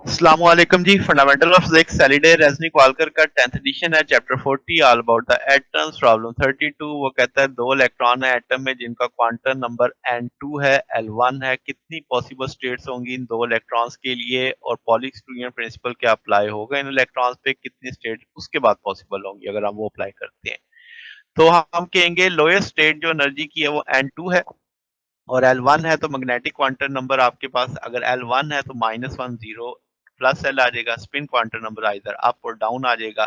अस्सलाम वालेकुम जी। फंडामेंटल ऑफ फिजिक्स सैटरडे रेजनिक वालकर का 10th एडिशन है। Chapter 40 all about the atoms. Problem 32 वो कहता है दो इलेक्ट्रॉन है एटम में जिनका क्वांटम नंबर n2 है, l1 है। कितनी पॉसिबल स्टेट्स होंगी इन दो इलेक्ट्रॉन्स के लिए और पॉली एक्सक्लूजन प्रिंसिपल क्या अप्लाई होगा इन इलेक्ट्रॉन्स पे, कितनी स्टेट उसके बाद पॉसिबल होंगी अगर हम वो अप्लाई करते हैं। तो हम कहेंगे लोएस्ट स्टेट जो एनर्जी की है वो n2 है और L1 है, तो मैग्नेटिक क्वांटम नंबर आपके पास अगर L1 है तो -10 प्लस L आ जाएगा। स्पिन क्वांटम नंबर इधर अप और डाउन आ जाएगा।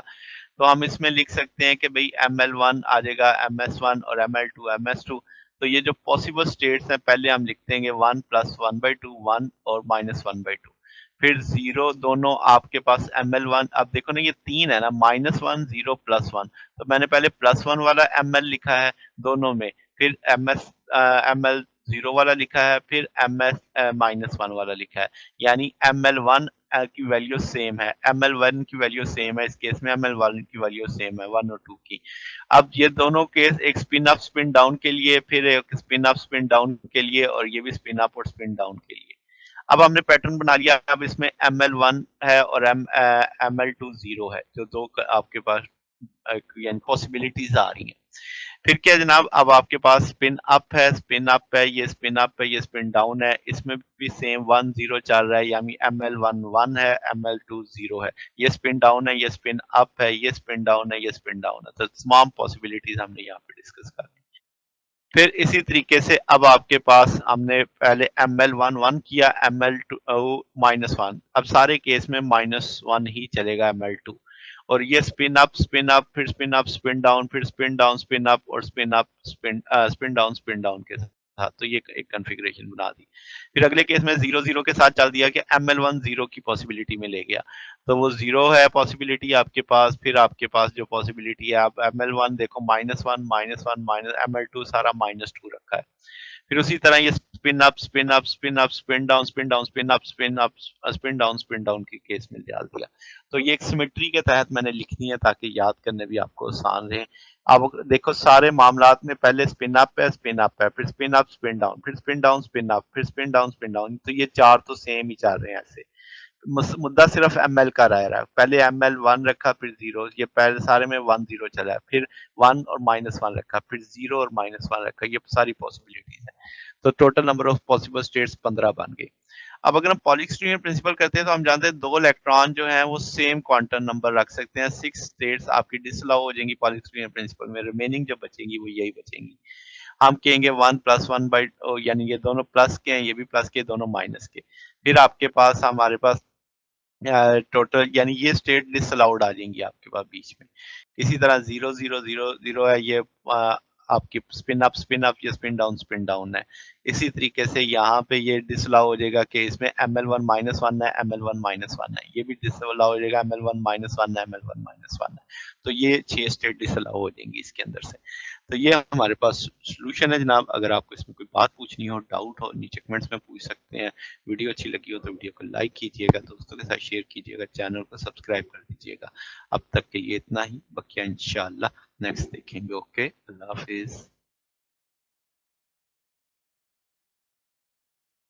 तो हम इसमें लिख सकते हैं कि भाई ML1 आ जाएगा MS1 और ML2 MS2। तो ये जो पॉसिबल स्टेट्स हैं पहले हम लिख देंगे 1 प्लस 1/2 1 और -1/2, फिर जीरो दोनों आपके पास ML1। अब देखो ना ये तीन है ना, -1 0 +1, तो मैंने पहले +1 वाला ML लिखा है दोनों में, फिर ML 0 वाला लिखा है, फिर MS -1 वाला लिखा है। यानी ML1 की वैल्यू सेम है, ML1 की वैल्यू सेम है, इस केस में ML1 की वैल्यू सेम है 1 और 2 की। अब ये दोनों केस एक स्पिन अप स्पिन डाउन के लिए, फिर एक स्पिन अप स्पिन डाउन के लिए, और ये भी स्पिन अप और स्पिन डाउन के लिए। अब हमने पैटर्न बना लिया। अब इसमें ML1 है और ML2 0 है, जो दो आपके पास यानी पॉसिबिलिटीज आ रही हैं। फिर क्या जनाब, अब आपके पास स्पिन अप है, स्पिन अप है, ये स्पिन अप है, ये स्पिन डाउन है, इसमें भी सेम 1 0 चल रहा है, यानी ML1 1 है, ML2 0 है। ये स्पिन डाउन है, ये स्पिन अप है, ये स्पिन डाउन है, ये स्पिन डाउन है। तो तमाम पॉसिबिलिटीज हमने यहाँ पे डिस्कस कर ली। फिर इसी तरीके से अब आपके पास हमने पहले ML1 किया, ML2 -1। अब सारे केस में -1 ही चलेगा ML2। और ये स्पिन अप, फिर स्पिन अप स्पिन डाउन, फिर स्पिन डाउन स्पिन अप और स्पिन अप स्पिन डाउन के साथ। तो ये एक कॉन्फ़िगरेशन बना दी। फिर अगले केस में 0 0 के साथ चल दिया कि ML1 0 की पॉसिबिलिटी में ले गया, तो वो 0 है पॉसिबिलिटी आपके पास। फिर आपके पास जो पॉसिबिलिटी है, आप ML1 देखो -1 -1 माइनस ML2 सारा -2 रखा है। फिर उसी तरह ये spin up spin up spin up spin down spin down spin up spin up spin down के केस में डाल दिया। तो ये एक सिमेट्री के तहत मैंने लिखनी है ताकि याद करने भी आपको आसान रहे। अब देखो सारे मामलात में पहले स्पिन अप है, फिर स्पिन अप स्पिन डाउन, फिर स्पिन डाउन स्पिन अप, फिर स्पिन डाउन। तो ये चार तो सेम ही चल रहे हैं ऐसे। मुद्दा सिर्फ ML का रह रहा है। पहले ML1 रखा, फिर 0, ये पहले सारे में 1 0 चला है, फिर 1 और -1 रखा, फिर 0 और -1 रखा। ये सारी पॉसिबिलिटीज है। तो total number of possible states 15 बन गई। अब अगर हम पॉलीस्ट्रीन प्रिंसिपल करते हैं तो हम जानते हैं दो इलेक्ट्रॉन जो है वो सेम क्वांटम नंबर रख सकते हैं। 6 स्टेट्स आपकी डिसअलाउ हो जाएंगी पॉलीस्ट्रीन प्रिंसिपल में, रिमेनिंग जो बचेंगी वो यही बचेंगी। हम कहेंगे 1 + 1 यानी ये दोनों प्लस के हैं, ये भी प्लस के, दोनों माइनस के। फिर आपके पास हमारे पास टोटल यानी ये स्टेट डिसअलाउड आ जाएंगी आपके पास बीच में। इसी तरह 0 0 0 0 है, ये आपकी स्पिन अप, ये स्पिन डाउन है। इसी तरीके से यहाँ पे ये डिसअलाउ हो जाएगा कि इसमें ML1 -1 है, ML1 -1 है, ये भी डिसअलाउ हो जाएगा, ML1 -1 है, ML1 -1 है। तो ये 6 स्टेट डिसअलाउ हो जाएंगी इसके अंदर से। तो ये हमारे पास सोल्यूशन है जनाब। अगर आपको इसमें कोई बात पूछनी हो, डाउट हो, नीचे कमेंट्स में पूछ सकते हैं। वीडियो अच्छी लगी हो तो वीडियो को लाइक कीजिएगा, दोस्तों के साथ शेयर कीजिएगा, चैनल को सब्सक्राइब कर दीजिएगा। अब तक के लिए इतना ही, बकिया इंशाल्लाह नेक्स्ट देखेंगे। ओके, अल्लाह हाफिज।